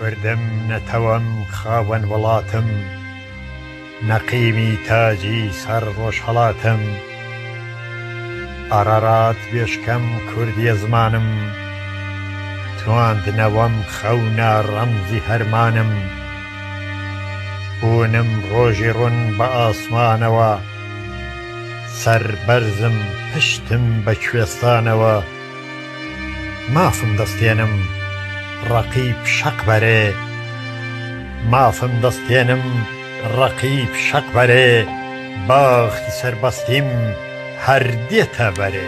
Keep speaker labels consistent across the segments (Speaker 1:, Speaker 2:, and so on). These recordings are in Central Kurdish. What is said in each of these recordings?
Speaker 1: کوردم نەتەوەم خاوەن وڵاتم، نەقیمی تاجی سەر ڕۆژهەڵاتم. ئارارات بێشکەم کوردیە زمانم، تواندنەوەم خەونە ڕەمزی هەرمانم. بوونم ڕۆژی ڕوون بە ئاسمانەوە، سەر بەرزم پشتم بە کوێستانەوە. مافم دەستێنم ڕەقیب شەق بەرێ، مافم دەستێنم ڕەقیب شەق بەرێ. باختی سەربەستیم هەر دێتە بەرێ.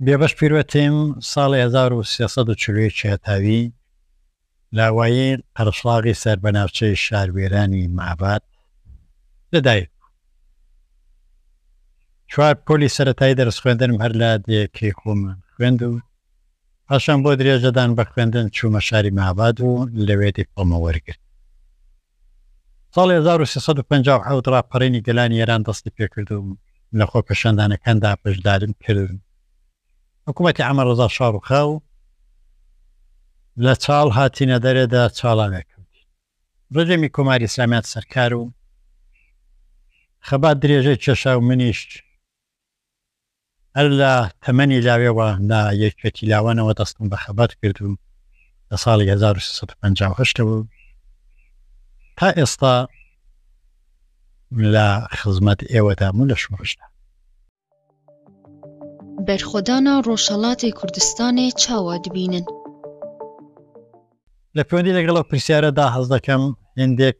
Speaker 1: بێبەش پیرۆتیم ساڵی 1340 هەتاوی لاوایی قەرەشڵاغی سەر بەناوچەی شارێرانی مەعباد لەدایک بوو. چوار پۆلی سەرەتایی دەرس خوێندنم هەر لە دەیەکەی خۆم خوێند و پاشان بۆ درێژەدان بە خوێندن چوومە شاری مەعباد و لەوێ دیپلۆمە وەرگرت. ساڵی 1357 ڕاپەڕینی گەلانی ئێران دەستی پێکرد و لە خۆپەشاندانەکاندا بەشداریم کرد. حکوومەتی عەمەڕەزا شاڕوخاو لە چاڵ هاتینە دەرێدا چاڵاوێ کردی. ڕژێمی کۆماری ئیسلامیات سەرکار و خەبات درێژەی کێشا و منیش هەر لە تەمەنی لاوێەوە لە یەکێتی لاوانەوە دەستم بە خەبات کرد و لە ساڵی 1358ەوە تا ئێستا لە خزمەت ئێوەدام و لە شمەشدا.
Speaker 2: بەرخۆدانە ڕۆژهەڵاتی کوردستانی چاوە دبینن.
Speaker 1: لە پەیوەندی لەگەڵەوە پرسیارەدا هەز دەکەم هێندێک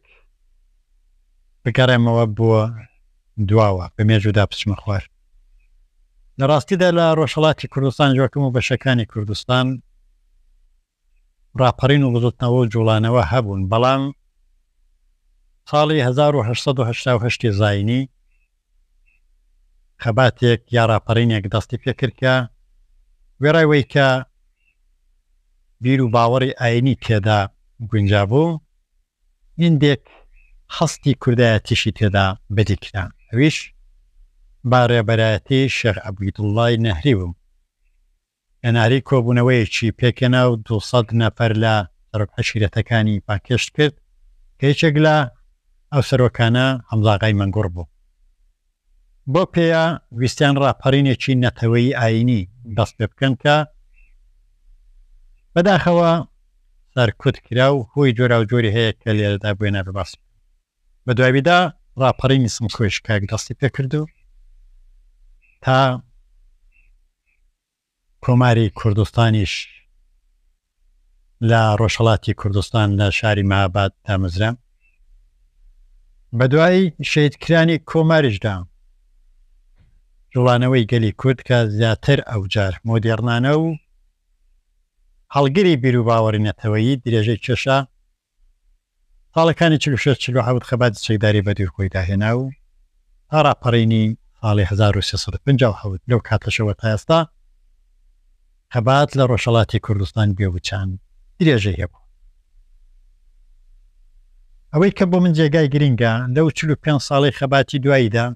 Speaker 1: بگەڕێمەوە بووە دواوە بە مێژودا بچمە خوار. لە ڕاستیدا لە ڕۆژهەڵاتی کوردستان جوەکەم و بەشەکانی کوردستان ڕاپەڕین و بزوتنەوە و جوڵانەوە هەبوون، بەڵام ساڵی 1888 زاینی خەباتێک یا ڕاپەڕینێک دەستی پێکرد کە وێڕای وەی کە بیر و باوەڕی ئاینی تێدا گونجابوو، هێندێک هەستی کوردایەتیشی تێدا بەدیکرا. ئەویش با ڕێبەرایەتی شێخ عەبدوڵڵای نەهری بوو. هێناری کۆبوونەوەیەکی پێکێنا و 200 نەفەر لە سەرۆک عەشیرەتەکانی پاکێشت کرد کە هیچێک لە ئەو سەرۆکانە هەمزاغای مەنگوڕ بوو. بۆ پێیە ویستیان ڕاپەڕینێکی نەتەوەی ئاینی دەست پێ بکەن کە بەداخەوە سەرکوت کرا و هۆی جۆرا و جۆری هەیە کە لێرەدا بوێنە بەباس. بە دواییدا ڕاپەڕینی سمکۆیشکاک دەستی پێکرد و تا کۆماری کوردستانیش لە ڕۆژهەڵاتی کوردستان لە شاری مەعباد دامەزرا. بە دوای شەیدکرانی کۆماریشدا جوڵانەوەی گەلی کورد کە زیاتر ئەوجار مۆدێڕنانە و هەڵگری بیر و باوەڕی نەتەوەیی درێژەی کێشا ساڵەکانی 46-47 خەباتی چەکداری بە دوور خۆی داهێنا و تا ڕاپەڕینی ساڵی 1357 لەو کاتەشەوە تا ئێستا خەبات لە ڕۆژهەڵاتی کوردستان بێوچان درێژەی هەبوو. ئەوەی کە بۆ من جێگای گرینگە لەو 45 ساڵی خەباتی دواییدا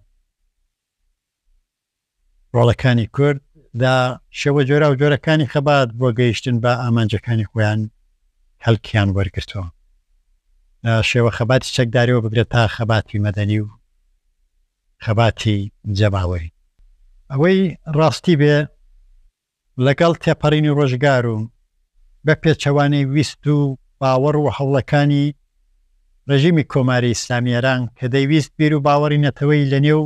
Speaker 1: ڕۆڵەکانی کورد دا شێوە جۆرا و جۆرەکانی خەبات بۆ گەیشتن بە ئامانجەکانی خۆیان هەڵکیان وەرگرتەوە. شێوە خەباتی چەکداریەوە بگرێت تا خەباتی مەدەنی و خەباتی جەماوەری. ئەوەی ڕاستی بێ لەگەڵ تێپەڕینی ڕۆژگار و بە پێچەوانەی ویست و باوەڕ و هەوڵەکانی ڕژیمی کۆماری ئیسلامیێران کە دەیویست بیر و باوەڕی نەتەوەی لە نێو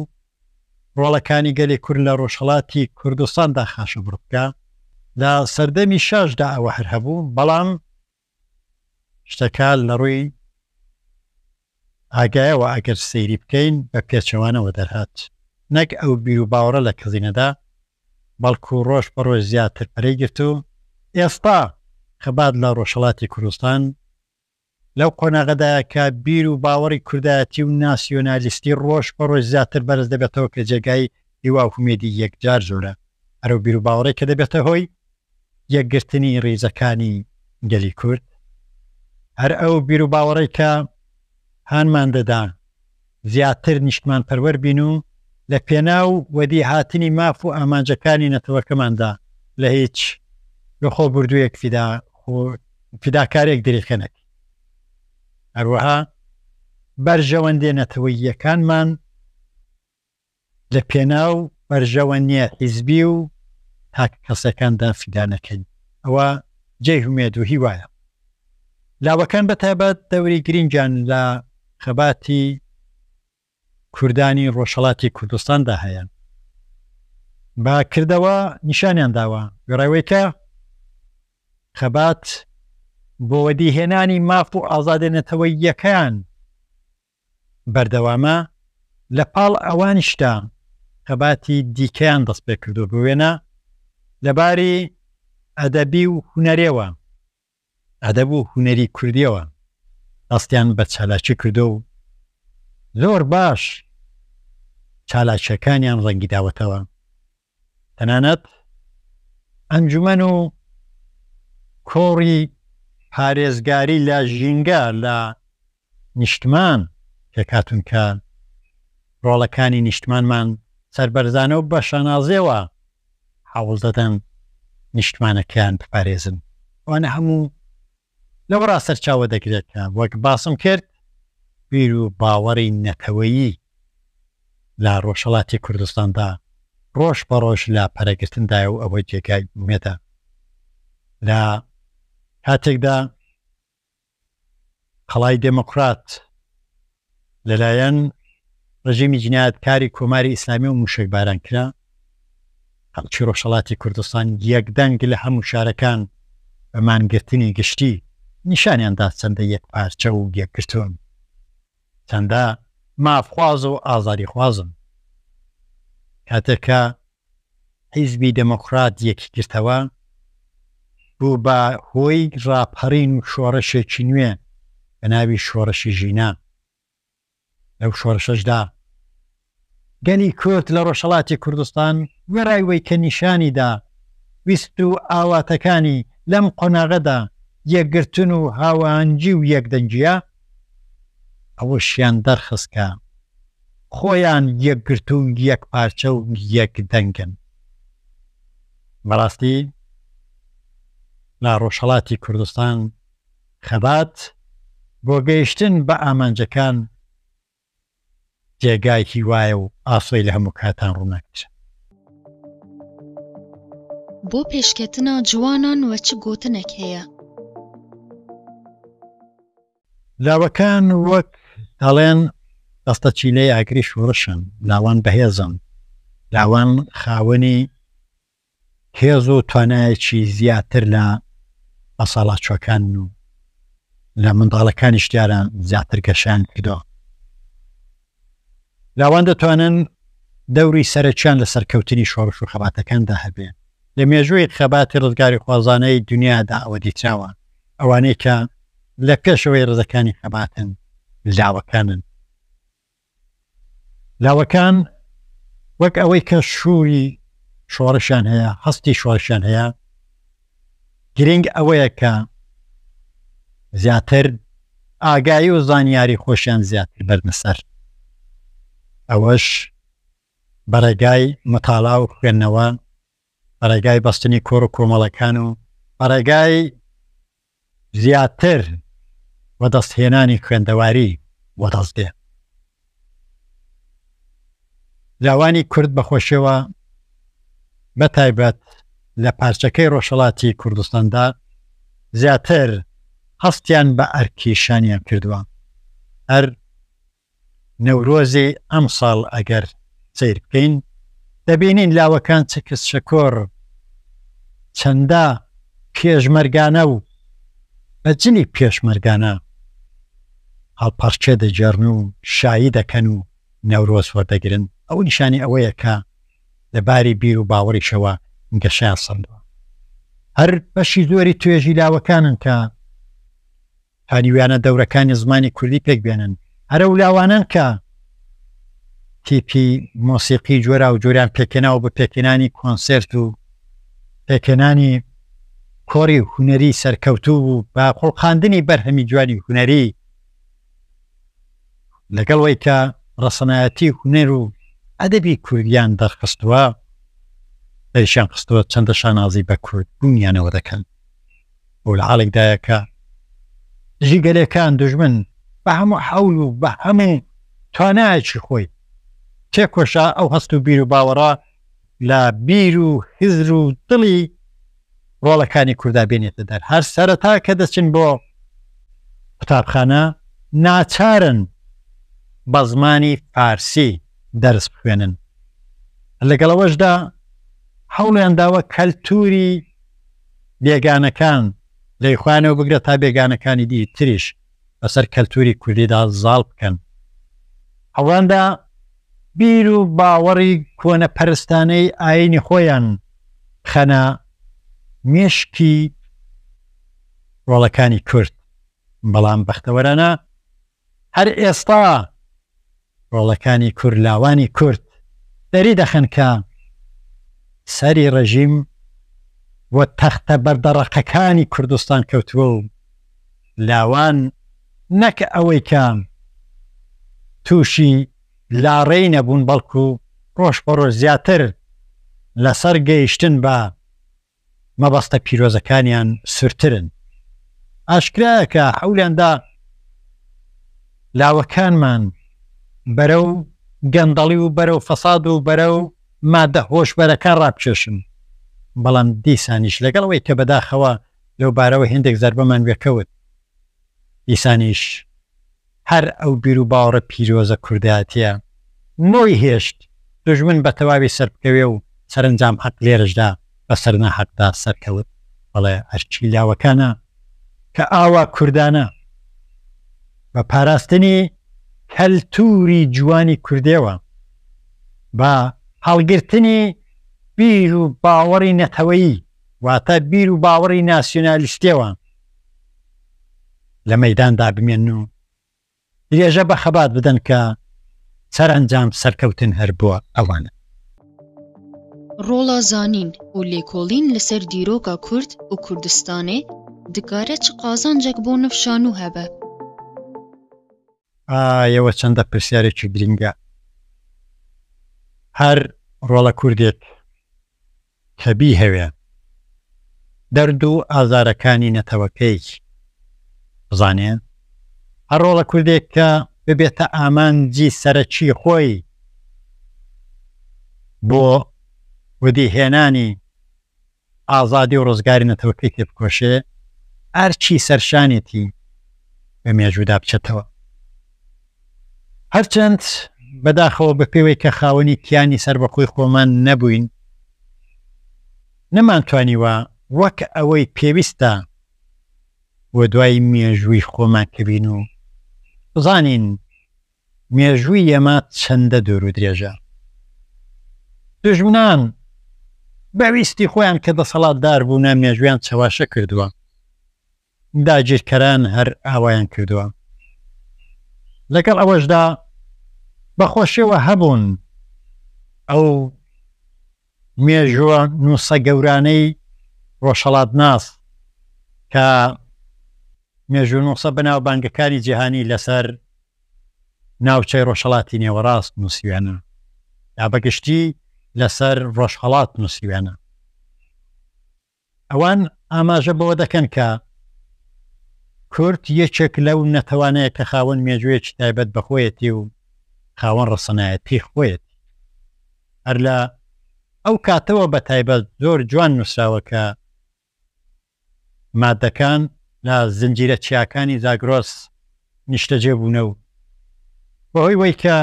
Speaker 1: ڕۆڵەکانی گەلی کورد لە ڕۆژهەڵاتی کوردستاندا خاشە بڕ بکە، لە سەردەمی شاشدا ئەوە هەر هەبوو، بەڵام شتەکە لە ڕووی ئاگایەوە ئەگەر سەیری بکەین بە پێچەوانەوە دەرهات، نەک ئەو بیر و باوەڕە لە کزینەدا، بەڵکو ڕۆژ بە ڕۆژ زیاتر پەرەی گرت و ئێستا خەبات لە ڕۆژهەڵاتی کوردستان لەو قۆناغەدایە کە بیر و باوەڕی کوردایەتی و ناسیۆنالیستی ڕۆژ بە ڕۆژ زیاتر بەرز دەبێتەوە کە جێگای هیوا و هومێدی یەکجار زۆرە. ئەرە بیر و باوەڕی کە دەبێتە هۆی یەکگرتنی ڕێزەکانی گەلی کورد، هەر ئەو بیر و باوەڕی کە هانمان دەدا زیاتر نیشتمان پەروەەر بین و لە پێناو وەدی هاتنی ماف و ئامانجەکانی نەتەوەکەماندا لە هیچ لەخۆ بردوویەک فیداکارێک دەریخەنێک. هەروەها بەرژەوەندێنەتەوەییەکانمان لە پێناو بەرژەوەندیە حیزبی و تاک کەسەکاندا فیدانەکەین. ئەوە جێی هومێد و هیوایە. لاوەکان بەتایبەت دەوری گرنگیان لە خەباتی کوردانی ڕۆژهەڵاتی کوردستاندا هەیە. با کردەوە نیشانیان داوە گەڕایوەیکە خەبات بۆ وەدیهێنانی ماف و ئازادێنێتەوەییەکان بەردەوامە لە پاڵ ئەوانیشدا خەباتی دیکەیان دەست پێ کردو بوێنە لەباری ئەدەبی و هونەرێەوە، ئەدەب و هونەری کوردیەوە دەستیان بە چالاکی کردو و زۆر باش چالاکیەکانیان ڕەنگی داوەتەوە. تەنانەت ئەنجومەن و کۆڕی پارێزگاری لە ژینگە لە نیشتمان کە کاتونکە ڕۆڵەکانی نیشتمانمان سەربەرزانە و بە شانازێەوە حەوڵ دەدەن نیشتمانەکەیان بپارێزن. ئەوانە هەموو لەوە ڕاستەرچاوە دەگرێت کە وەک باسم کرد بیر و باوەڕی نەتەوەیی لە ڕۆژهەڵاتی کوردستاندا ڕۆژ بە ڕۆژ لە پەرەگرتندایە و ئەوەی جێگای مێدە. لە کاتێکدا قەڵای دموکرات لەلایەن ڕژیمی جینایەتکاری کۆماری ئیسلامی و موشکباران کرا، خەڵکی ڕۆژهەڵاتی کوردستان یەکدەنگ لە هەموو شارەکان بەمانگرتنی گشتی نیشانیاندا چەندە یەک پارچە و یەکگرتوون، چەندە مافخواز و ئازاری خوازن. کاتێککە حیزبی دموکرات یەکی گرتەوە بوو بە هۆی ڕاپەڕین و شۆڕەشێکی نوێ بە ناوی شۆڕەشی ژینا. لەو شۆڕشەشدا گەلی کورد لە ڕۆژهەڵاتی کوردستان وێڕایوەی کە نیشانیدا ویست و ئاواتەکانی لەم قۆناغەدا یەکگرتن و هاوانجی و یەکدەنجیە، ئەوەشیان دەرخستکە خۆیان یەکگرت و یەک پارچە و یەکدەنگن. بەڕاستی لە ڕۆژهەڵاتی کوردستان خەبات بۆ گەیشتن بە ئامانجەکان جێگای هیوایە و ئاسۆی لە هەموو کاتان ڕووناکرد.
Speaker 2: بۆ پێشکەتنە جوانان وە چ گوتنێک هەیە؟
Speaker 1: لاوەکان وەک دەڵێن دەستە چیلەی ئاگری شۆڕشن، لاوان بەهێزن، لاوان خاوەنی هێز و توانایەکی زیاتر لە ئەساڵاتچۆکان و لە منداڵەکانی شتیاران زیاتر گەشیان کردەوە. لاوان دەتوانن دەوری سەرچیان لە سەرکەوتنی شۆڕش و خەباتەکاندا هەبێ. لە مێژووی خەباتی ڕزگاری خوازانەی دنیادا ئەوە دیتراوە، ئەوانەی کە لە پێشەوەی ڕزەکانی خەباتن لاوەکانن. لاوەکان وەک ئەوەی کە شووری شۆڕشیان هەیە، هەستی شۆڕشیان هەیە، گرنگ ئەوەیە کە زیاتر ئاگایی و زانیاری خۆشیان زیاتر بەرنەسەر. ئەوەش بەڕێگای مەتاڵا و خوێندنەوە، بەڕێگای بەستنی کۆڕ و کۆمەڵەکان و بەڕێگای زیاتر وەدەستهێنانی خوێندەواری وەدەستێ. لاوانی کورد بەخۆشیەوە بەتایبەت لە پارچەکەی ڕۆژهەڵاتی کوردستاندا زیاتر هەستیان بە ئەرکیشانیان کردووە. هەر نەورۆزی ئەم ساڵ ئەگەر سیر بکەین دەبینین لاوەکان چ کەس شەکۆڕ چەندە پێشمەرگانە و بەجنی پێشمەرگانە هەڵپەرچێ دەجێڕن و شایی دەکەن و نەورۆز وەردەگرن. ئەو نیشانی ئەوەیە کە لەباری بیر و باوەڕیشەوە گەشیان سندووە. هەر بەشی زۆری توێژی لاوەکانن کە هەریویانە دەورەکانی زمانی کوردی پێک بێنن، هەرە و لاوانن کە تیپی مۆسیقی جۆرا و جۆریان پێکێناوە بە پێکێنانی کۆنسێرت و پێکێنانی کۆڕی هوەری سەرکەوتوو و بە قوڵخاندنی بەرهەمی جوانی هوەری لەگەڵەوەی کە ڕەسەنایەتی هوەر و ئەدەبی کوردیان دەرخستووە دەریشان خستووە چەندە شانازی بە کورد بوونیانەوە دەکەن بۆ لە حاڵێکدایە کە دژی گەلێکان دژمن بە هەموو حەول و بە هەموو توانایەکی خۆی تێکۆشا ئەو هەست و بیر و باوەڕە لە بیر و حیزر و دڵی ڕۆڵەکانی کووردا بێنێتە دەر. هەر سەرەتا کە دەچن بۆ قوتابخانە ناچارن بە زمانی فارسی دەرس بخوێنن. لەگەڵەوەشدا هەوڵیان داوە کەلتوری بێگانەکان لەیخوانەوە بگرێت تا بێگانەکانی دی تریش بەسەر کەلتوری کوردیدا زاڵ بکەن. هەوڵاندا بیر و باوەڕی کۆنە پەرستانەی ئاینی خۆیان خەنە مێشکی ڕۆڵەکانی کورد. بەڵام بەختەوەرانە هەر ئێستا ڕۆڵەکانی کوردلاوانی کورد دەری دەخەن کە سەری ڕەژیم بۆ تەختە بەردەڕەقەکانی کوردستان کەوتووە و لاوان نەک ئەوەی کە تووشی لاڕێی نەبوون بەڵکو ڕۆژ بەڕۆژ زیاتر لەسەر گەیشتن بە مەبەستە پیرۆزەکانیان سورترن. ئاشکرایە کە حەولیاندا لاوەکانمان بەرەو گەندەڵی و بەرەو فەساد و بەرەو مادە هۆشبەرەکان ڕابکێشن. بەڵام دیسانیش لەگەڵەوەی کە بەداخەوە لەو بارەوە هێندێک زەربەمان وێکەوت دیسانیش هەر ئەو بیر و باوەڕە پیرۆزە کوردایەتیە نۆی هێشت دژمن بە تەواوی سەر بکەوێ و سەرنجام حەق لێرەشدا بە سەرنا حەقدا سەرکەوت. بەڵێ ئەرچی لاوەکانە کە ئاوا کوردانە بە پاراستنی کەلتوری جوانی کوردێوە بە هەڵگرتنی بیر و باوەڕی نەتەوەیی واتە بیر و باوەڕی ناسیۆنالیستیەوە لە مەیداندا بمێن و درێژە بە خەبات بدەن کە سەرنجام سەرکەوتن هەر بووە ئەوانە.
Speaker 2: ڕۆڵا زانین و لێکۆڵین لەسەر دیرۆکا کورد و کوردستانê dikare çi qazancek بۆ nifşanû hebe.
Speaker 1: ئەوە چەندە پرسیارێکی گرنگە. هەر ڕۆڵە کوردێک کەبی هەوێ دەرد و ئازارەکانی نەتەوەکەی بزانێن، هەر ڕۆڵە کوردێک کە ببێتە ئامانجی سەرەکی خۆی بۆ وەدیهێنانی ئازادی و ڕزگاری نەتەوەکەی تێ بکۆشێ ئەرچی سەرشانێتی بە مێژوودا بچێتەوە. هەرچەند بەداخەوە بە پێوەی کە خاوەنی کیانی سەربەخۆی خۆمان نەبووین نەمانتوانیوە وەک ئەوەی پێویستە بۆ دوای مێژووی خۆمان کەبین و بزانین مێژووی ئێمە چەندە دوور و درێژە. دژمنان بەویستی خۆیان کە دەسەڵاتدار بوونە مێژویان چەواشە کردووە، داگیرکەران هەر ئاوایان کردووە. لەگەڵ ئەوەشدا بەخۆشیەوە هەبوون ئەو مێژووە نووسە گەورانەی ڕۆژهەڵات ناس کە مێژوو نووسە بەناوبانگەکانی جیهانی لەسەر ناوچەی ڕۆژهەڵاتی نێوەڕاست نووسیوێنە یا بەگشتی لەسەر ڕۆژهەڵات نووسیوێنە. ئەوان ئاماژە بەوە دەکەن کە کورد یەکێک لەو نەتەوانەیە کە خاوەن مێژوویەکی تایبەت بەخۆیەتی و خاوەن ڕەسەنایەتی خۆیەت. هەر لە ئەو کاتەوە بە تایبەت زۆر جوان نووسراوە کە مادەکان لە زنجیرە چیاکانی زاگرۆس نیشتەجێ بوونە و بەهۆی وەی کە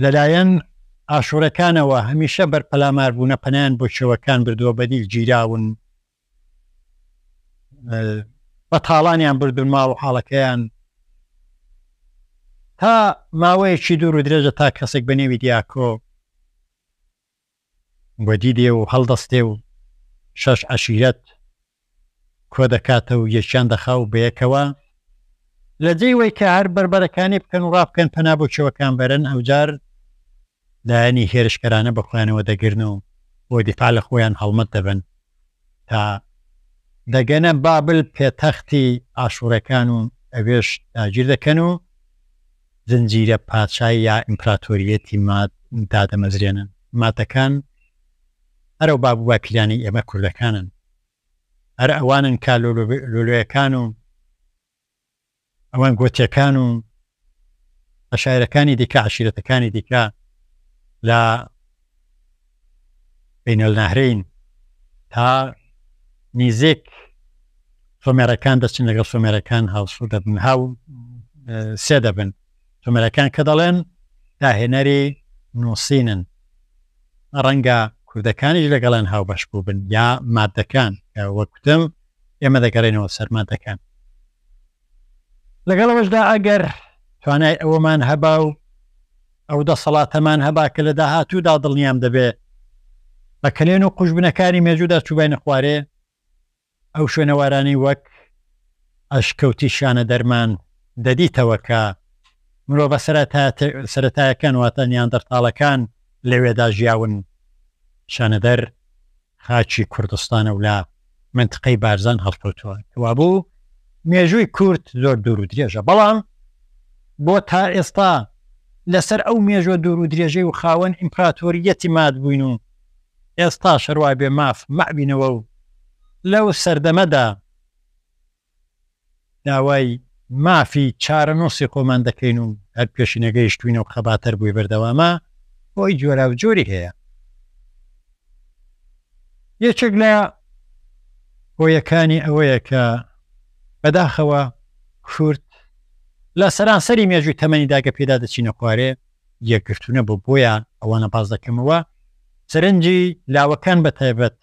Speaker 1: لەلایەن ئاشوورەکانەوە هەمیشە بەرپەلامار بوونە پەنیان بۆ شێوەکان بردووە بەدیل گیراون بە تاڵانیان بردون ماڵ و حاڵەکەیان تا ماوەیەکی دوور و درێژە تا کەسێک بە نێوی دیاکۆ وەدی دێ و هەڵدەستێ و 6 عەشیرەت کۆ دەکاتە و یەکیان دەخاو بەیەکەوە لە جێی وەی کە هەر بربەرەکانی بکەن و ڕابکەن پەنا بۆ چێوەکان بەرن ئەوجار لایەنی هێرشکەرانە بە خۆیانەوە دەگرن و بۆ دیفاع لە خۆیان هەڵمەت دەبن تا دەگەنە بابل پێتەختی ئاشوورەکان و ئەوێش داگیر دەکەن و زنجیرە پادشای یا ئیمپراتۆریەتی مات دادەمەزرێنن. ماتەکان هەرەو بابوو باکیلانی ئێمە کوردەکانن، هەر ئەوانن کا لۆلۆیەکان و ئەوان گۆتیەکان و عەشایرەکانی دیکە عەشیرەتەکانی دیکە لە بینەلنەهرین تا نیزێک سۆمێرەکان دەچن لەگەڵ سۆمێرەکان هاوسوو دەبن هاو سێ دەبن. سۆمێرەکان کە دەڵێن داهێنەری نووسینن، ڕەنگە کوردەکانیش لەگەڵیان هاو بەش بوو بن یا مادەکان کە وەکوتم ئێمە دەگەڕێنەوە سەر مادەکان. لەگەڵەوەشدا ئەگەر توانای ئەوەمان هەبا و ئەو دەسەڵاتەمان هەبا کە لە داهاتوودا دڵنیام دەبێ بە کلێن و قوشبنەکانی مێژوودا چوبینە خوارێ ئەو شوێنەوارانی وەک ئەشکەوتی شانە دەرمان دەدیتەوە کە مرۆڤ سەرەتایەکان واتە نیاندەرتاڵەکان لەوێدا ژیاون. شانەدەر خاچی کوردستانە و لە منتقەی بارزان هەڵکەوتووە کەوا بوو مێژووی کورد زۆر دوور و درێژە، بەڵام بۆ تا ئێستا لەسەر ئەو مێژوە دوور و درێژەی و خاوەن ئیمپراتۆریەتی ماد بووین و ئێستا شەروای بێ ماف مەبینەوە و لەو سەردەمەدا داوای مافی چارەنۆسی خۆمان دەکەین و هەر پێشی نەگەیشتوینە و خەباتەر بووی بەردەوامە بۆی جۆرا و جۆری هەیە. یەکێک لە هۆیەکانی ئەوەیە کە بەداخەوە کورد لە سەرانسەری مێژووی تەمەنی داگە پێدا دەچینە خوارێ یەکگرتوونە بۆ بۆیە ئەوانە باز دەکەمەوە سەرنجی لاوەکان بە تایبەت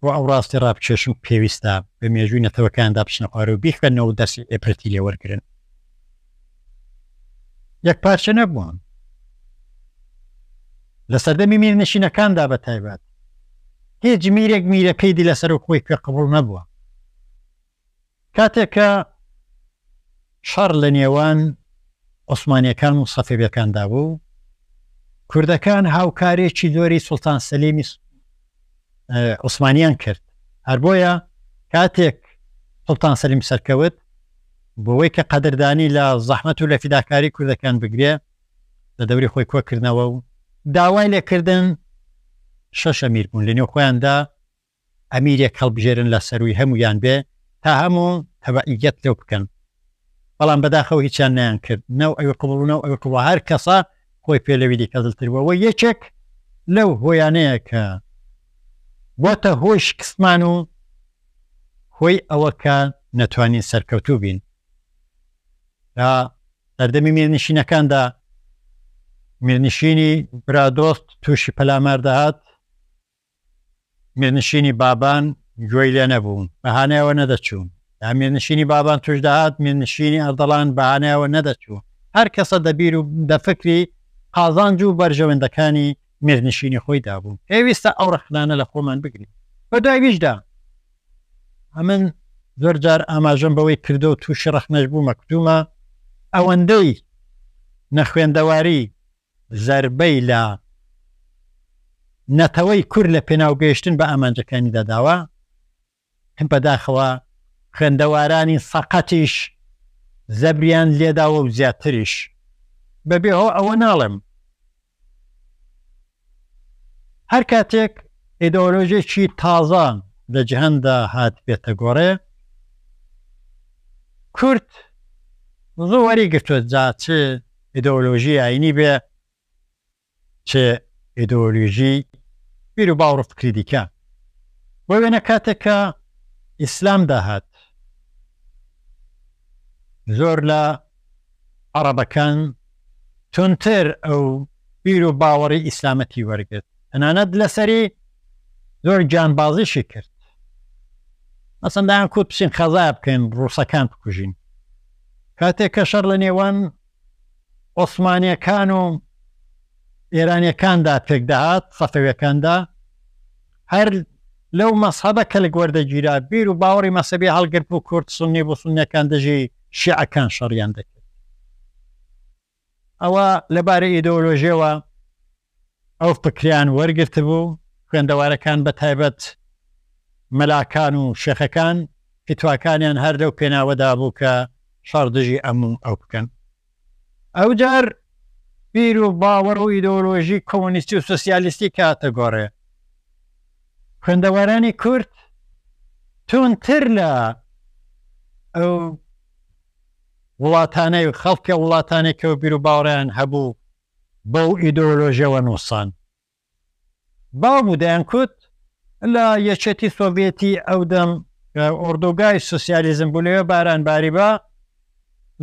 Speaker 1: بۆ ئەو ڕاستی ڕابکێشن پێویستە بە مێژووی نەتەوەکاندا بچنە خوارێ و بیخوێنەوە دەستی ئێپرەتی لێ وەرگرن. یەک پارچە نەبووان لە سەردەمی میرنشینەکاندا بە تایبەت هیچ میرێک میرەکەی دی لەسەر و خۆی پێ قبوڵ نەبووە. کاتێککە شەڕ لە نێوان عوسمانیەکان و سەفێویەکاندا بوو، کوردەکان هاوکارێکی زۆری سوڵتان سەلیمی عوسمانیان کرد. هەر بۆیە کاتێک سوڵتان سەلیم سەرکەوت بۆەوەی کە قەدردانی لە زەحمەت و لە فیداکاری کوردەکان بگرێ لە دەوری خۆی کۆکردنەوە و داوای لێکردن 6 ئەمیر بوون لە نێو خۆیاندا ئەمیرێک هەڵبژێرن لە سەروی هەمویان بێ تا هەموو تەبعیەت لێو بکەن، بەڵام بەداخەوە هیچیان نیان کرد نەو ئەوی قبوڵنەوە ئەوی قوڵ هەر کەسە خۆی پێلەوی دی کەزلترەوە یەکێک لەو هۆیانەیە کە بۆتە هۆی شکستمان و هۆی ئەوەکە نەتوانین سەرکەوتوو بین. تا سەردەمی میرنشینەکاندا میرنشینی برادۆست تووشی پەلامار دەهات، میرنشینی بابان گوێی لێ نەبوون بەهانەیەوە نەدەچوون، یا میرنشینی بابان توش دەهات میرنشینی ئەردەڵان بەهانەیەوە نەدەچوو. هەر کەسە دەبیر و دەفکری قازانج و بەرژەوەندەکانی میرنشینی خۆی دابوو. پێویستە ئەو ڕەخنانە لە خۆمان بگرین. بەداویشدا ئەمن زۆر جار ئاماژەم بەوەی کردو و تووشی ڕەخنەش بوو مەکتومە ئەوەندەی نەخوێندەواری زەربەی لە نەتەوەی کورد لە پێناوگەیشتن بە ئامانجەکانی دەداوە، هەم بەداخەوە خوێندەوارانی سەقەتیش زەبریان لێداوە و زیاتریش. بەبێەوە ئەوە ناڵێم هەر کاتێک ئیدۆلۆژیێکی تازە لە جیهاندا هات بێتە گۆڕێ، کورد زۆر وەری گرتووە جا چ ئیدۆلۆژی ئاینی بێ چ ئیدۆلۆژی بیر و باوڕ و فکری دیکە. بۆ وێنە کاتێککە ئیسلام داهات زۆر لە عەرەبەکان تونتر ئەو بیر و باوەڕی ئیسلامەتی وەرگرت تەنانەت لەسەری زۆر گیانبازیشی کرد مەسەڵەن دایان کوت بچین خەزای بکەین ڕووسەکان بکوژین کاتێک کە شەڕ لە نێوان عوسمانیەکان و ئێرانیەکاندا تێکدەهات سەفەویەکاندا هەر لەو مەسحەبە کەلک وەردەگیرا بیر و باوەڕی مەسەبی هەڵگرت بوو کورد سونی بۆ سونیەکان دەژی شیعەکان شەڕیان دەکرد ئەوە لەبارەی ئیدۆلۆژیەوە ئەو فکریان وەرگرت بوو خوێندەوارەکان بە تایبەت مەلاکان و شێخەکان فتواکانیان هەر لەو پێناوەدا بوو کە شەڕ دژی ئەموو ئەو بکەن ئەو جار بیر و باوەڕ و ئیدۆلۆژی کۆمۆنیستی و سۆسیالیستی کاتە گۆڕێ خوێندەوارانی کورد تونتر لە ئەو وڵاتانەی و خەڵکە وڵاتانێکەوە بیر و باوەڕیان هەبوو بەو ئیدۆلۆژیەوە نووسان باوبوو دەیان کوت لە یەکێتی سۆڤێتی ئەو دەم ئۆردۆگای سوسیالیزم بوو لەوێ بارانباری بە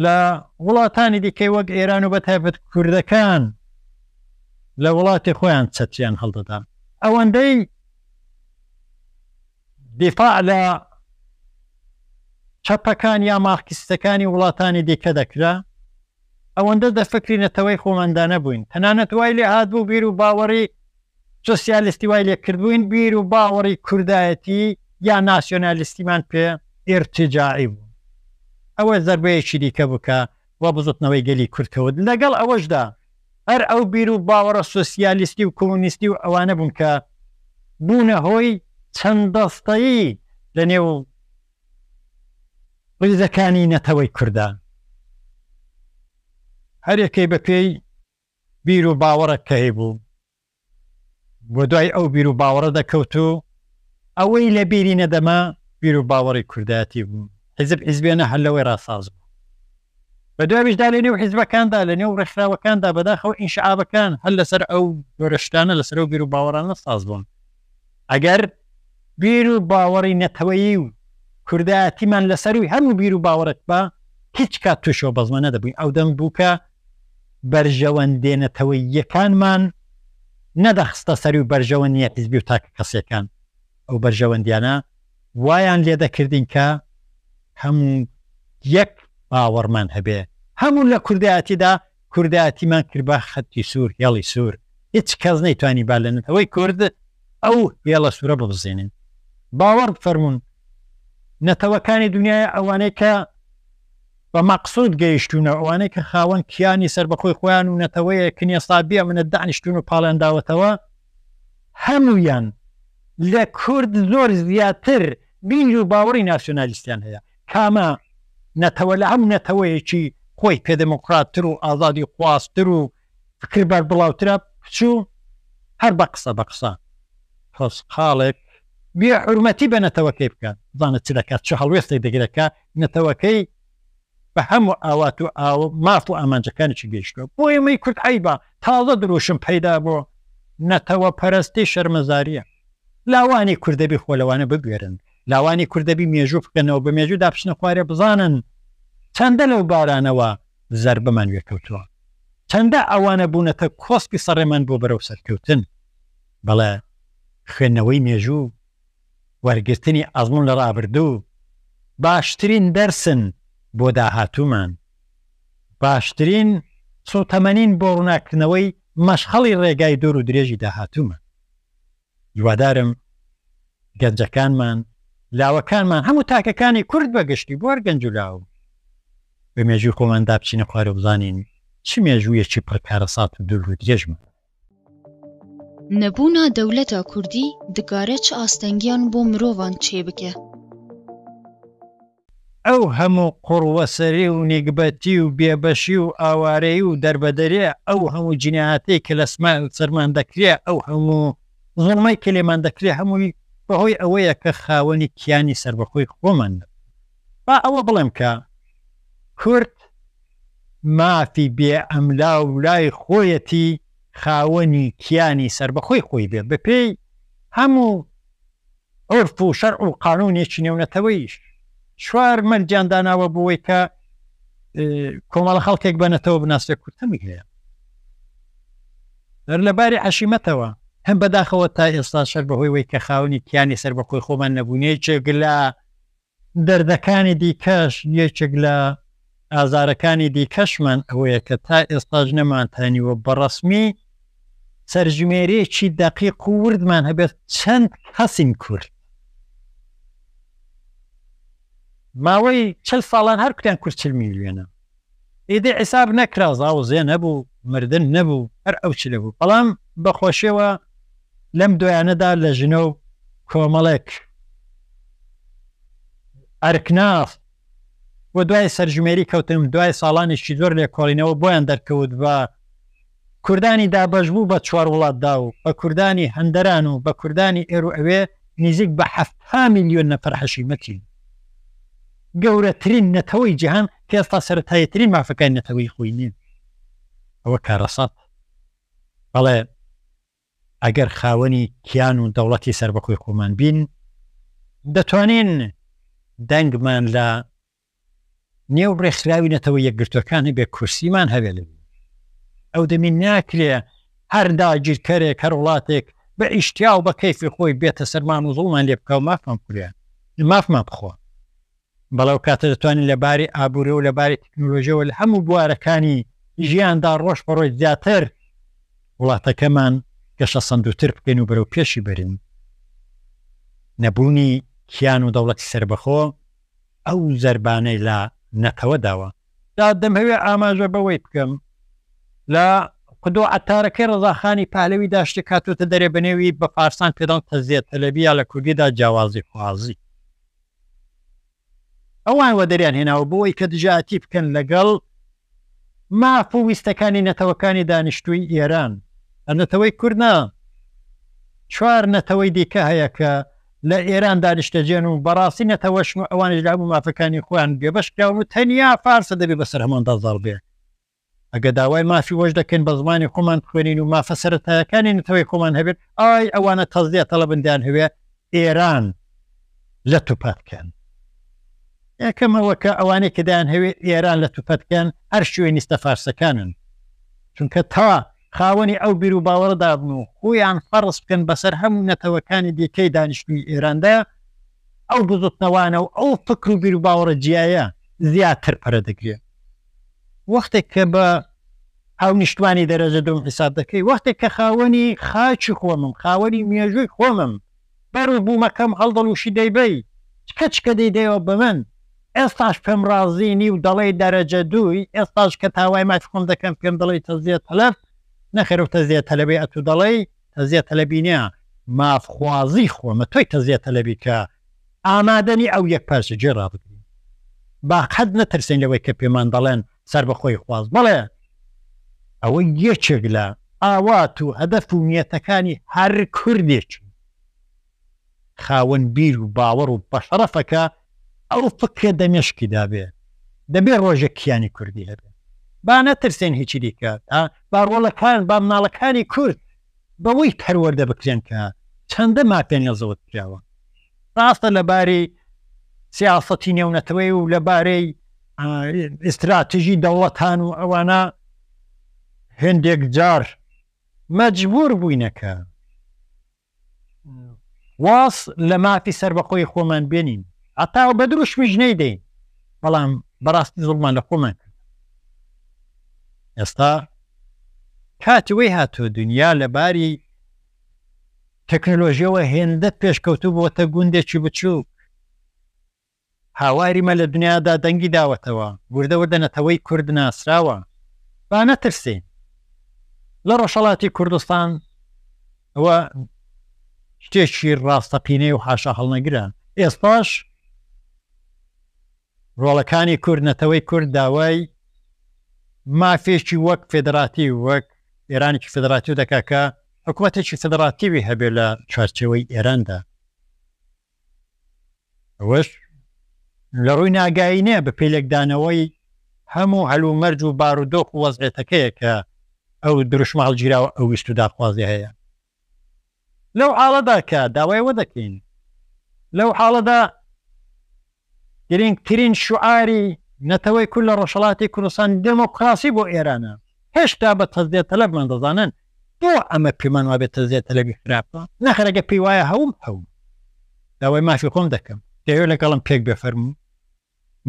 Speaker 1: لە وڵاتانی دیکەی وەک ئێران و بەتایبەت کوردەکان لە وڵاتی خۆیان چەتریان هەڵدەدا ئەوەندەی دیفاع لە چەپەکان یا مارکسیستەکانی وڵاتانی دیکە دەکرا ئەوەندە دەفکری نەتەوەی خۆمەندانە بووین تەنانەت وای لێ هاتبوو بیر و باوەڕی سۆسیالیستی وای لێ کردبووین بیر و باوەڕی کوردایەتی یا ناسیۆنالیستیمان پێ ئێرتجاعی بوو ئەوە زەربەیەکی دیکە بووکە وە بزوتنەوەی گەلی کورتکەوت لەگەڵ ئەوەشدا هەر ئەو بیر و باوەڕە سۆسیالیستی و کۆمونیستی و ئەوانە بوون کە بوونە هۆی چەند دەستایی لە نێو ڕیزەکانی نەتەوەی کوردان هەر یەکەی بە پێی بیر و باوەڕە کە هەیبوو بۆ دوای ئەو بیر و باوەڕە دەکەوت و ئەوەی لە بیری نەدەما بیر و باوەڕی کوردایەتی بوو حیزب حیزبێنە هەر لەوەی ڕاساز بوو بە دوای بشدا لە نێو حیزبەکاندا لە نێو ڕێکخراوەکاندا بەداخەوە ئینشعابەکان هەر لەسەر ئەو گۆرەشتانە لەسەر ئەو بیر و باوەڕانە ساز بوون ئەگەر بیر و باوەڕی نەتەوەیی و کوردایەتیمان لەسەروی هەموو بیر و باوەڕێک بە هیچ کات توشەوە بەزمە نەدەبووین ئەو دەم بووکە بەرژەوەندێنەتەوەییەکانمان نەدەخستە سەر و بەرژەوەندیە حیزبی و تاکە کەسێکان ئەو بەرژەوەندیانە وایان لێ دەکردین کە هەموو یەک باوەڕمان هەبێ هەموو لە کوردایەتیدا کوردایەتیمان کرد بە خەتی سوور هێڵی سوور هیچ کەس نەیتوانی با لە نەتەوەی کورد ئەو هێڵە سوورە ببزێنن باوەڕ بفەرمونون نەتەوەکانی دنیای ئەوانەی کە بە مەقسود گەیشتونە ئەوانەی کە خاوەن کیانی سەر بەخۆی خۆیان و نەتەوەیە کنیە سابیە منە دانیشتون و پاڵێنداوەتەوە هەموویان لە کورد زۆر زیاتر بیر و باوەڕی ناسیۆنالیستیان هەیە کامە نەتەوە لە هەموو نەتەوەیەکی خۆی پێدەموکراتتر و ئازادی خواستتر و فکر بەر بڵاوترە بچوو هەر بە قسە خۆس خاڵێک بێ حورمەتی بە نەتەوەکەی بکات زانە چ دەکات چه هەڵوێستێک دەگرەکە نەتەوەکەی بە هەموو ئاوات و ماف و ئامانجەکانێکی گەیشتووە بۆ ئێمەی کورد حیبە تازە دروشم پەیدا بۆ نەتەوە پەرستی شەرمەزاریە لاوانی کوردەبی خۆلەوانە بگوێرن لاوانی کوردەبی مێژوو بکەنەوە بە مێژوو داپشنە خوارێ بزانن چەندە لەو بارانەوە زەربەمان وێکەوتووە چەندە ئەوانە بوونەتە کۆسپی سەڕێمان بۆ بەرەو سەرکەوتن بەڵێ خوێندنەوەی مێژوو وەرگرتنی ئەزمون لە ڕابردوو باشترین دەرسن بۆ داهاتوومان باشترین سوتەمەنین بۆ ڕووناکردنەوەی مەشخەڵی ڕێگای دۆر و درێژی داهاتوومە هیوادارم گەنجەکانمان لاوەکانمان هەموو تاکەکانی کورد بەگشتی بۆ گەنج و لاو بە مێژوی خۆماندا بچینە خوارە بزانین چ مێژوویەکی پڕکارەسات و دور و درێژمە
Speaker 2: نەبوونا دەولەتە کوردی دگارە چ ئاستەنگیان بۆ مرۆڤان چێ بکە
Speaker 1: ئەو هەموو قوڕوەسەری و نیگبەتی و بێبەشی و ئاوارەی و دەربەدەرێ ئەو هەموو جینایەتەی کە لە سەرمان دەکرێ ئەو هەموو زڵمەی کە لێمان دەکرێ هەمووی بەهۆی ئەوەیە کە خاوەنی کیانی سربەخۆی خۆمان با ئەوە بڵێم کە کورد مافی بێ ئەملا و لای خۆیەتی خاوەنی کیانی سربەخۆی خۆی بێ بەپێی هەموو عرف و شەرع و قانونێکی نێونەتەوەیش چوار مەرجانداناوە بۆی کە کۆمەڵە خەڵکێک بەنەتەوە بناسێ کورتەمی هەیە لەباری حەشیمەتەوە هەم بەداخەوە تا ئێستا شەر بەهۆی وەی کە خاوەنی کیانی سەر بەخۆی خۆمان نەبوونی یەکێک لە دەردەکانی دیکەش یەکێک لە ئازارەکانی دیکەشمان ئەوەیە کە تا ئێستاش نەمانتانیوە بەڕەسمی سەرژمێرەیەکی دەقیق و وردمان هەبێت چەند کەسین کورد ماوەی 40 ساڵان هەر کوتیان کورد 40 میلیۆنە ئیدی حیساب نەکرا زاوزێ نەبوو مردن نەبوو هەر ئەو چ لەبوو بەڵام بەخۆشیەوە لەم دویانەدا لە ژنە و کۆمەڵێک ئەرکناف بۆ دوای سەرژمێری کەوتم دوای ساڵانێکی زۆر لێ کۆڵینەوە بۆیان دەرکەوت بە کوردانی دابەش بوو بە 4 وڵاتدا و بە کوردانی هەندەران و بە کوردانی ئێر و ئەوێ نزیک بە 7 میلیۆن نەفەر حەشیمەتی گەورەترین نەتەوەی جیهان کە ئێستا سەرەتاییترین مافەکانی نەتەوەی خۆی نین ئەوە کارەسات بەڵێ ئەگەر خاوەنی کیان و دەوڵەتی سەر بەخۆی خۆمان بین دەتوانین دەنگمان لە نێو ڕێکخراوی نەتەوە یەکگرتوەکان بێ کورسیمان هەبێ لەبێ ئەو دەمین ناکرێ هەر داگیرکەرێک هەر وڵاتێک بە ئیشتیا و بە کەیفی خۆی بێتە سەرمان و زوڵمان لێ بکە و مافمان کوریان مافمان بخۆ بەڵاو کاتە دەتوانین لەباری ئابوورێ و لەباری تەکنۆلۆژیەوە لە هەموو بوارەکانی ژیاندا ڕۆژ بەڕۆژ زیاتر وڵاتەکەمان گەشە سندوتر بکەین و بەرەو پێشی بەرین نەبوونی کیان و دەوڵەتی سەربەخۆ ئەو زەربانەی لە نەتەوە داوە دا دەمهەوێ ئاماژە بەوەی بکەم لە قودۆ عەتارەکەی ڕەزاخانی پالەوی داشتی کاتوتە دەرێ بنێوی بە فارسان پێدەڵ تەزیێت تەلەبیە لە کوردیدا جیاوازی خوازی ئەوان وە دەریان هێناوە بۆی کە دژاتی بکەن لەگەڵ ماف و ویستەکانی نەتەوەکانی دانیشتووی ئێران نەتەوەی کوردنا 4 نەتەوەی دیکە هەیە کە لە ئێران دانیشتەجێن و بەڕاستی نەتەوەشم و ئەوانش لابوو مافەکانی خۆیان گێبەشکراون و تەنیا فارسە دەبێ بەسەر هەماندا زاڵ بێ ئەگە داوای مافی وەش دەکەن بە زمانی خۆمان خوێنین و مافە سەرەتایەکانی نەتەوەی خۆمان هەبێت ئای ئەوانە تەزیە تەڵەبندیان هەوێ ئێران لە توپەتکەن یەکەمەوە کە ئەوانەی کەدایان هەوێت ئێران لە توپەتکەن هەر شوێنی نیستە فارسەکانن چونکە تا خاوەنی ئەو بیر و باوەڕدا بن و خۆیان فەرز بکەن بەسەر هەموو نەتەوەکانی دیکەی دانیشتووی ئێراندا ئەو بزوتنەوانە و ئەو فکر و بیر و باوەڕە جیایە زیاتر پەرە دەگرێت وەختێک کە بە ئەو نیشتوانی دەرەجە دوم حساب دەکەی وەختێک کە خاوەنی خاچی خۆمم خاوەنی مێژووی خۆمم بەرز بوومەکەم هەڵدەڵوشی دەیبەی چکە دەیدەوە بە من ئێستاش پێم ڕازینی و دەڵێ دەرەجە دووی ئێستاش کە تاوای مات خۆم دەکەم پێم دەڵی تەزیێت تەلەف نەخێر و تەزیێت تەلەبێ ئەتو دەڵێ تەزیێت تەلەبینە مافخوازی خۆمە تۆی تەزیێت تەلەبی کە ئامادەنی ئەو یەک پارچە جێ ڕابگرین با قەت نەترسین لەوەی کە پێمان دەڵێن سەر بەخۆی خواز بەڵێ ئەوە یەکێک لە ئاوات و هەدەف و نیەتەکانی هەر کوردێکی خاوەن بیر و باوەڕ و بەشەرەفەکە ئەو فکرێ دەمێشکی دابێ دەبێ ڕۆژێک کیانی کوردی هەبێ با نەترسێن هیچی دیکات باڕۆڵەکان با مناڵەکانی کورد بەوەی پەروەردە بکرێن کە چەندە ماپێن ێزەوت کراوە ڕاستە لەباری سیاسەتی نێونەتەوەی و لەبارەی ئستراتژی دەوڵەتان و ئەوانە هێندێک جار مەجبور بووینەکە واس لە مافی سەربەخۆی خۆمان بێنین ئەتاوە بە دروشمیش نەیدەین بەڵام بەڕاستی زڵمان لە خۆمان کرد ئێستا کاتی وەی هاتووە دنیا لەباری تەکنۆلۆژیەوە هێندە پێشکەوتوو بۆتە گوندێکی بچووک هاواریمە لە دنیادا دەنگی داوەتەوە وردەوردە نەتەوەی کورد ناسراوە با نەترسین لە ڕۆژهەڵاتی کوردستان ئەوە شتێکی ڕاستەقینەی و حاشا هەڵنەگران ئێستاش ڕۆڵەکانی کورد نەتەوەی کورد داوای مافێکی وەک فێدراتی وەک ئێرانێکی فێدراتی دەکا کە حکوومەتێکی فێدراتیوی هەبێ لە چارچەوەی ئێراندا ئەوەش لە ڕووی ناگایی نییە بە پێلێکدانەوەی هەموو هەلوو مەرج و بارودۆخ و وەزعێتەکەیە کە ئەو دروشمە هەڵگیراوە ئەو ویست و داخوازی هەیە لەو حاڵەدا کە داوایەوە دەکەین لەو حاڵەدا گرنگترین شوعاری نەتەوەی کورد لە ڕۆژهەڵاتی کوردستان دموکراسی بۆ ئێرانە هێشتا بە تەزدێت تەلەبمان دەزانن بۆ ئەمە پێمان وابێتە زێتە لەبی خراپە ناخەرەگە پێی وایە هەوم داوای مافی خۆم دەکەم دەوێت لەگەڵم پێک بفەرموو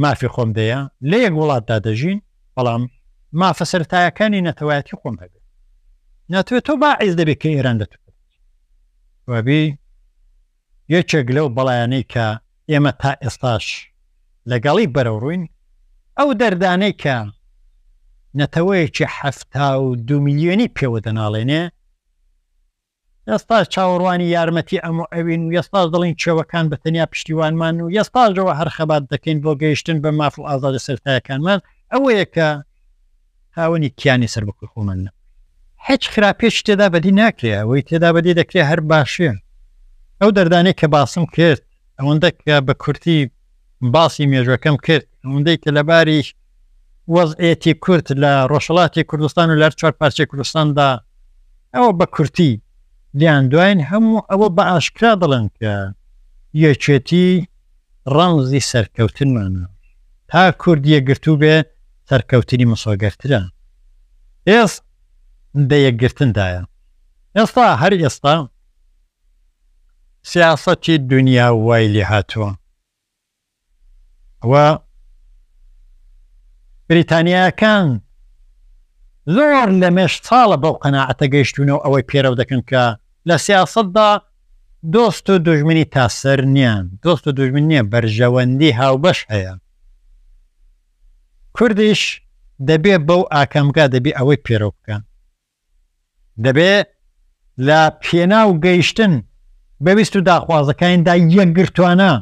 Speaker 1: مافی خۆم دەیە لە یەک وڵاتدا دەژین بەڵام مافە سەرتایەکانی نەتەوایەتی خۆم هەبێت ناتوێت تۆ باعیز دەبێت کە ئێران دەتوێت وابی یەکێک لەو بەڵایانەی کە ئێمە تا ئێستاش لەگەڵی بەرەوڕووین ئەو دەردانەی کە نەتەوەیەکی 72 میلیۆنی پێوە دەناڵێنێ ئێستاش چاوەڕوانی یارمەتی ئەمە ئەوین و ئێستاش دڵین چێوەکان بە تەنیا پشتیوانمان و ئێستاژەوە هەر خەبات دەکەین بۆ گەیشتن بە ماف و ئازادە سەرتایەکانمان ئەوەیە کە هاوەنی کیانی سەر بکو خۆمانە هیچ خراپێش تێدا بەدی ناکرێ ئەوەی تێدا بەدی دەکرێت هەر باشێ ئەو دەردانەی کە باسم کرد ئەوەندە کە بە کورتی باسی مێژوەکەم کرد ئەوەندەی کە لەباری وەزعێتی کورد لە ڕۆژهەڵاتی کوردستان و لەر 4 پارچەی کوردستاندا ئەوە بە کورتی لیان دوایین هەموو ئەوە بە ئاشکرا دەڵێن کە یەکێتی ڕەمزی سەرکەوتنمانە تا کوردیە گرتوو بێ سەرکەوتنی مسۆگەرترە ئێست دەیەکگرتندایە ئێستا هەر ئێستا سیاسەتی دنیا وای لێ هاتووە ئەوە بریتانیاکان زۆر لە مێش ساڵە بەو قەناعەتە گەیشتونەوە ئەوەی پێرەو دەکەن کە لە سیاسەتدا دۆست و دوژمنی تاسەر نییان دۆست و دوژمن نییە بەرژەوەندی هاوبەش هەیە کوردیش دەبێ بەو ئاکەمگا دەبێ ئەوەی پێرەو بکەن دەبێ لە پێناو گەیشتن بەویست و داخوازەکانیدا یەکگرتوانە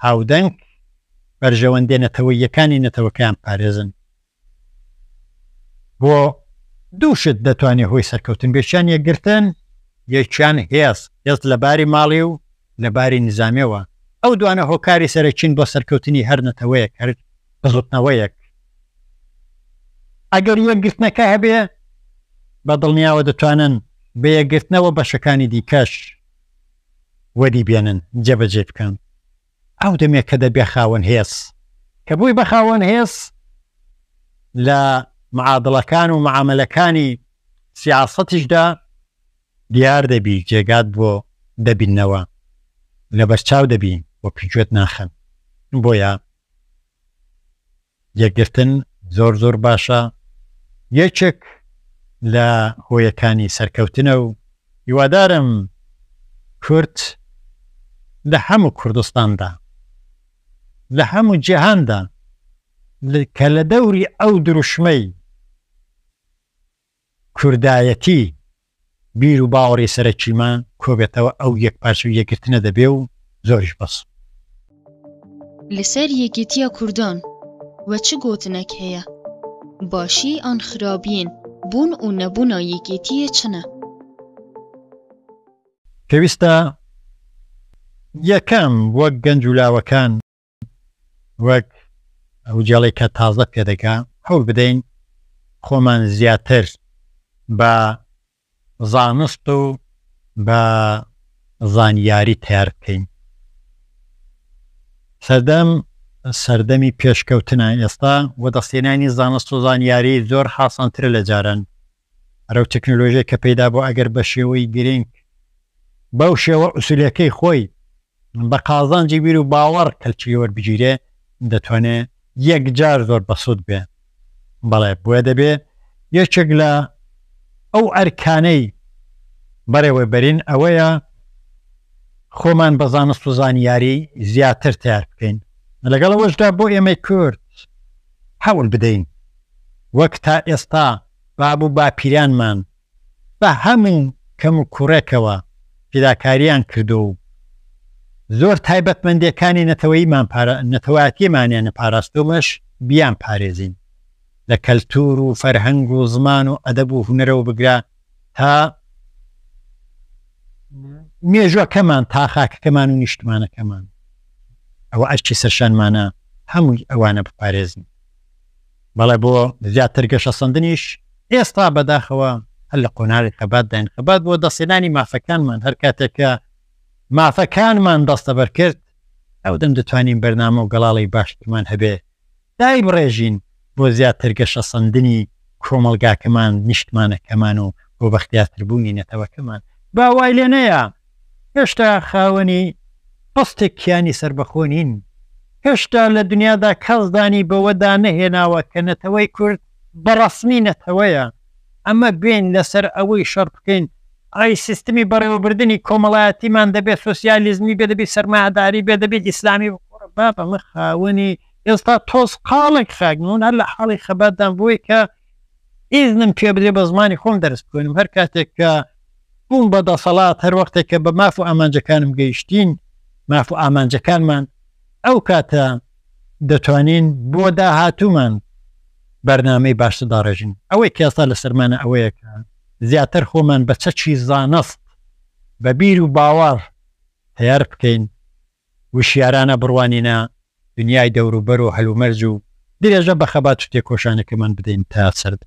Speaker 1: هاودەنگ بەرژەوەندێ نەتەوەیەکانی نەتەوەکان پارێزن بۆ دووشت دەتوانێت هۆی سەرکەوتن بێشیان یەکگرتن یەکیان هێست لەباری ماڵی و لەباری نظامەوە ئەو دوانە هۆکاری سەرچین بۆ سەرکەوتنی هەر نەتەوەیەک هەر بزوتنەوەیەک ئەگەر یەکگرتنەکە هەبێ بە دڵنیاوە دەتوانن بە یەکگرتنەوە بەشەکانی دیکەش وەری بێنن جێبەجێ بکەن ئەو دەمێک کە دەبێ خاوەن هێز کە بووی بە خاوەن هێز لە معادڵەکان و معاملەکانی سیاسەتیشدا دیار دەبی جێگات بۆ دەبینەوە لە بەرچاو دەبین بۆ پیگوێت ناخەن بۆیە یەکگرتن زۆر باشە یەکێک لە هۆیەکانی سەرکەوتنە و هیوادارم کورد لە هەموو کوردستاندا لە هەموو جیهاندا کە لە دەوری ئەو دروشمەی کوردایەتی بیر و باوەڕی سەرەکیمان کۆبێتەوە ئەو یەک پارچە و یەکگرتنە دەبێ و زۆریش بەس
Speaker 2: لەسەر یەکێتیە کوردان وە چ گۆتنێک هەیە باشی ئان خراپین بوون و نەبوونا یەکێتیە چنە
Speaker 1: پێویستە یەکەم وەک گەنج و لاوەکان وەک ئەو جاڵی کە تازە پێدەکا هەوڵ بدەین خۆمان زیاتر بە زانست و بە زانیاری تیار بکەین سەردەمی پێشکەوتنە ئێستا وەدەستێنانی زانست و زانیاری زۆر حاسانترە لە جاران ئەرە تەکنۆلۆژیە کە پەیدا بۆ ئەگەر بە شێوەی گرنگ بەو شێوە ئوسولەکەی خۆی بە قازانجی بیر و باوەڕ کەلچی وەربگیرێ دەتوانێت یەکجار زۆر بەسوود بێ بەڵێ بۆیە دەبێ یەکێک لە ئەو ئەرکانەی بەڕێوە بەرین ئەوەیە خۆمان بە زانست و زانیاری زیاتر تیار بکەین لەگەڵ ئەوەشدا بۆ ئێمەی کورد هەوڵ بدەین وەک تا ئێستا بابوو باپیرانمان بە هەموو کەم و کوڕێکەوە فیداکاریان کردو و زۆر تایبەتمەندیەکانی نەتەوایەتیمانیان پاراستومەش بیان پارێزین لە کەلتور و فەرهەنگ و زمان و ئەدەب و هونەرەوە بگرا تا مێژوەکەمان تا خاکەکەمان و نیشتمانەکەمان ئەوە ئەرکی سەرشانمانە هەمووی ئەوانە بپارێزین بەڵێ بۆ زیاتر گەشەسەندنیش ئێستا بەداخەوە هەر لە قۆناغی خەبات داین خەبات بۆ دەستێنانی مافەکانمان هەر کاتێکە مافەکانمان دەستەبەر کرد ئەو دەم دەتوانین بەرنامە و گەڵاڵی باشترمان هەبێ دای بڕێژین بۆ زیاتر گەشەسەندنی کۆمەلگاکەمان نیشتمانەکەمان و بۆ بەختیارتربوونی نەتەوەکەمان باوای لێ نەیە هێشتا خاوەنی پستێک کیانی سربەخۆ نین هێشتا لە دنیادا کەسدانی بەوەدا نەهێناوە کە نەتەوەی کورد بەڕەسمی نەتەوەیە ئەمە بێن لەسەر ئەوەی شەڕ بکەین ئای سیستمی بەڕێوەبردننی کۆمەڵایەتیمان دەبێت سوسیالیزمی بێ دەبێت سەرمایهداری بێ دەبێت ئیسلامی بابەمە خاوەنی ئێستا تۆز قاڵێک خاگنون هەر لە حاڵی خەباتدان بۆی کە ئیزنم پێ بدرێ بە زمانی خۆم دەرس بکەنم هەر کاتێک کە بووم بە دەسەڵات هەر وەختێک کە بە ماف و ئامانجەکانم گەیشتین ماف و ئامانجەکانمان ئەو کاتە دەتوانین بۆ داهاتوومان بەرنامەی باشتر داڕێژین ئەوەی کێستا لە سەرمانە ئەوەیە کە زیاتر خۆمان بە چەچی زانست بە بیر و باوەڕ تیار بکەین وشیارانە بڕوانینە دنیای دەوروبەر و هەلومەرج و درێژە بە خەبات و تێکۆشانەکەمان بدەین تا سرد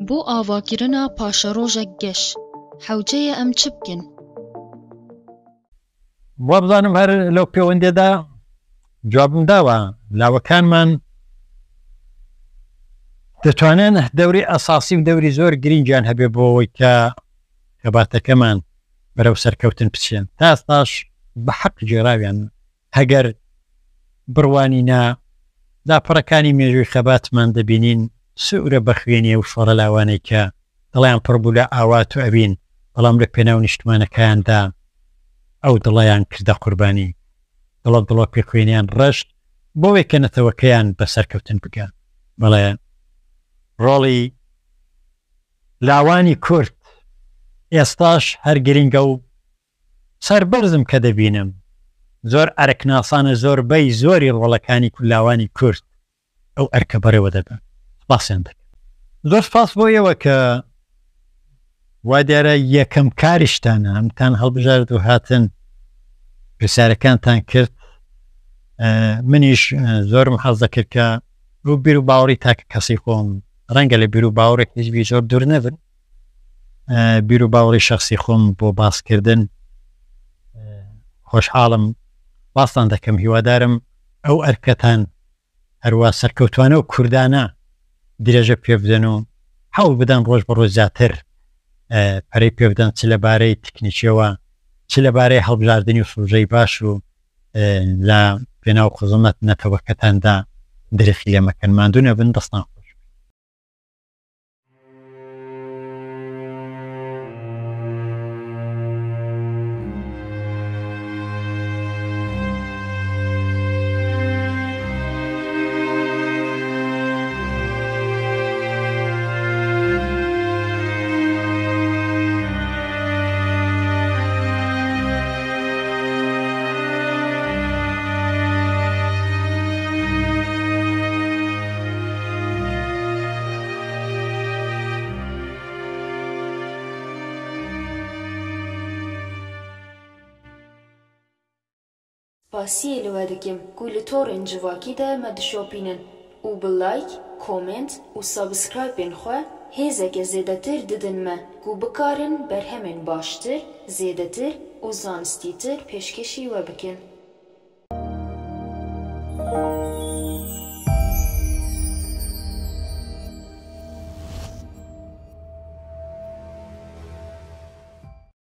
Speaker 2: بۆ ئاواگرنا پاشە ڕۆژێک گەش حەوجەیە ئەم چ بکەن
Speaker 1: وە بزانم هەر لەو پەیوەندێدا جوابم داوە لاوەکانمان دەتوانن دەوری ئەساسی و دەوری زۆر گرنگیان هەبێ بۆەوەی کە خەباتەکەمان بەرەو سەرکەوتن بچێن تا ئێستاش بە حەق جێراویان هەگەر بڕوانینە داپەڕەکانی مێژووی خەباتمان دەبینین سوورە بەخوێنیە و شۆڕە لاوانەی کە دڵیان پڕبوو لە ئاوات و ئەبین بەڵام لە پێناو نیشتمانەکەیاندا ئەو دڵیان کردە قوربانی دڵە پێ خوێنیان ڕەشت بۆوەی کە نەتەوەکەیان بە سەرکەوتن بگەن بەڵێ ڕۆڵی لاوانی کورد ئێستاش هەر گرنگە و سەربەرزم کە دەبینم زۆر ئەرەکناسانە زۆربەی زۆری ڕۆڵەکانی کولاوانی کورد ئەو ئەرکە بەرەوە دەبن سپاسیان دەکەن زۆر سپاس بۆیەوە کە وا دیارە یەکەم کاریشتانە ئەمتان هەڵبژارد و هاتن پرسیارەکانتان کرد منیش زۆرم حەز دەکرد کە ڕوو بیر و باوەڕی تاکە کەسی خۆم ڕەنگە لە بیر و باوەڕێک هیچبی زۆر دوور نەبن بیر و باوەڕی شخصی خۆم بۆ باسکردن خۆشحاڵم باستان دەکەم هیوادارم ئەو ئەرکەتان هەروە سەرکەوتوانە و کوردانە درێژە پێ بدەن و حەوڵ بدەن ڕۆژ بە ڕۆژ زیاتر پەرەی پێ بدەن چ لەبارەی تکنیکیەوە چ لەبارەی هەڵبژاردننی و سوژەی باش و لە پێناو خزمەت نەتەوەکەتاندا درێخی لێ مەکەن ماندوو نەبن دەستان خۆش
Speaker 3: پاسیە لەوە دەکەم کو لە تۆڕێن جوواکیدا مەدشۆپینن و بلایک کۆمنت و سابسکرایبێن خۆ هێزێکە زێدەتر ددنمە کو بکارن بەرهەمێن باشتر زێدەتر و زانستیتر پێشکەشی وە بکەن